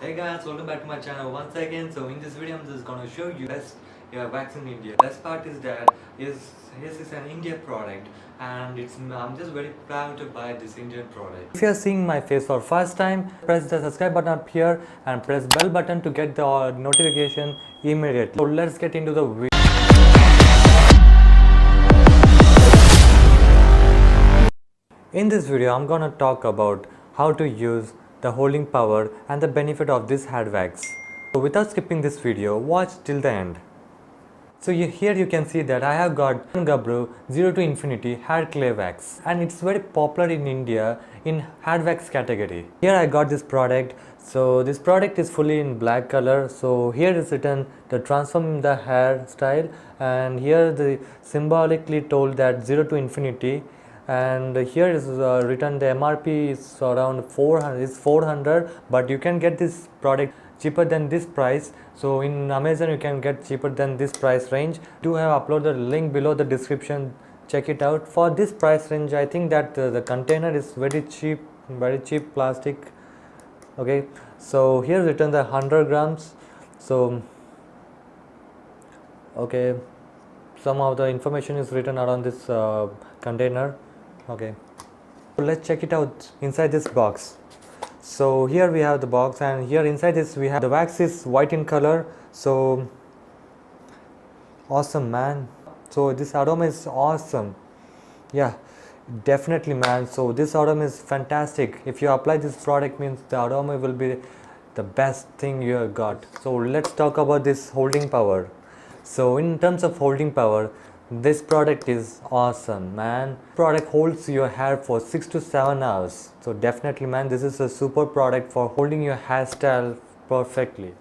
Hey guys, welcome back to my channel once again. So in this video I'm just gonna show you best wax in India. Best part is that this is an India product and I'm just very proud to buy this Indian product. If you are seeing my face for first time, press the subscribe button up here and press bell button to get the notification immediately. So let's get into the video. In this video I'm gonna talk about how to use the holding power and the benefit of this hair wax. So without skipping this video, watch till the end. So here you can see that I have got Gabru 0 to Infinity hair clay wax, and it's very popular in India in hair wax category. Here I got this product. So this product is fully in black color. So here is written the transform the hair style, and here the symbolically told that 0 to Infinity. And here is written the MRP is around 400, but you can get this product cheaper than this price. So in Amazon you can get cheaper than this price range. Do have uploaded the link below the description, check it out. For this price range I think that the container is very cheap plastic. Okay, so here written the 100 grams. So okay, some of the information is written around this container. Okay, so let's check it out inside this box. So here we have the box, and here inside this we have the wax is white in color. So awesome, man. So this aroma is awesome. Yeah, definitely, man. So this aroma is fantastic. If you apply this product, means the aroma will be the best thing you have got. So let's talk about this holding power. So in terms of holding power, this product is awesome, man. Product holds your hair for 6 to 7 hours. So definitely, man, this is a super product for holding your hairstyle perfectly.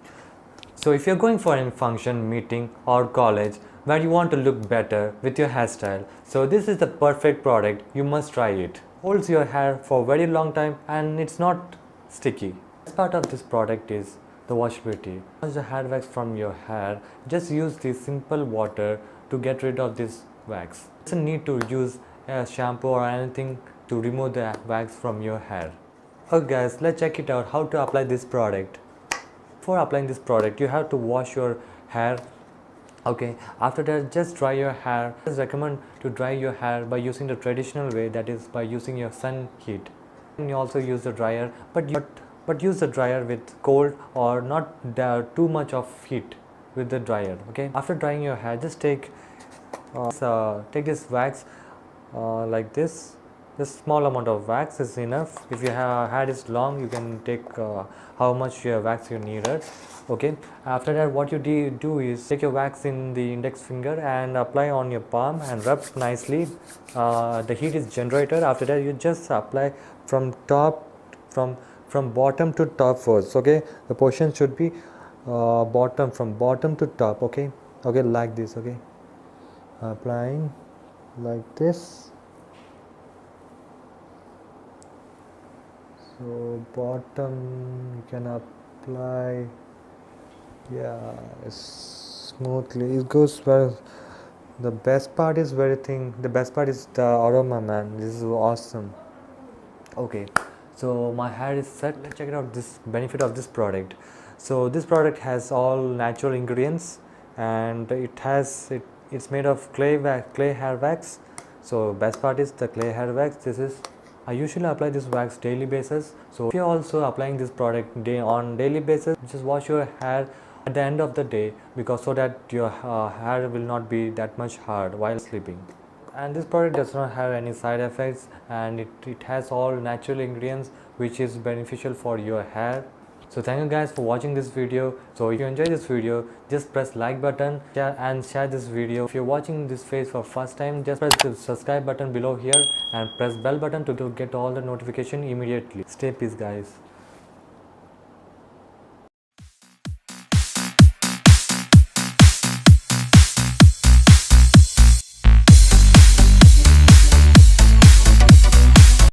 So if you're going for any function, meeting or college where you want to look better with your hairstyle, so this is the perfect product. You must try it. Holds your hair for a very long time and it's not sticky. Best part of this product is the washability. Wash the hair wax from your hair. Just use this simple water to get rid of this wax. You doesn't need to use a shampoo or anything to remove the wax from your hair. Okay guys, let's check it out how to apply this product. Before applying this product, you have to wash your hair. Okay, after that just dry your hair. I recommend to dry your hair by using the traditional way, that is by using your sun heat. And you also use the dryer, but use the dryer with cold or not too much of heat with the dryer. Okay, after drying your hair, just take this wax like this. This small amount of wax is enough. If your hair is long, you can take how much wax you needed. Okay, after that what you do is take your wax in the index finger and apply on your palm and rub nicely. The heat is generated. After that you just apply from bottom to top first. Okay, the portion should be from bottom to top. Okay, like this. Okay, applying like this. So bottom you can apply, yeah, smoothly. It goes well. The best part is the aroma, man. This is awesome. Okay, so my hair is set. Let's check it out, this benefit of this product. So this product has all natural ingredients, and it's made of clay hair wax. So best part is the clay hair wax. I usually apply this wax daily basis. So if you're also applying this product on daily basis, just wash your hair at the end of the day, because so that your hair will not be that much hard while sleeping. And this product does not have any side effects, and it has all natural ingredients which is beneficial for your hair. So thank you guys for watching this video. So if you enjoyed this video, just press like button, share this video. If you're watching this face for first time, just press the subscribe button below here and press bell button to get all the notification immediately. Stay peace, guys.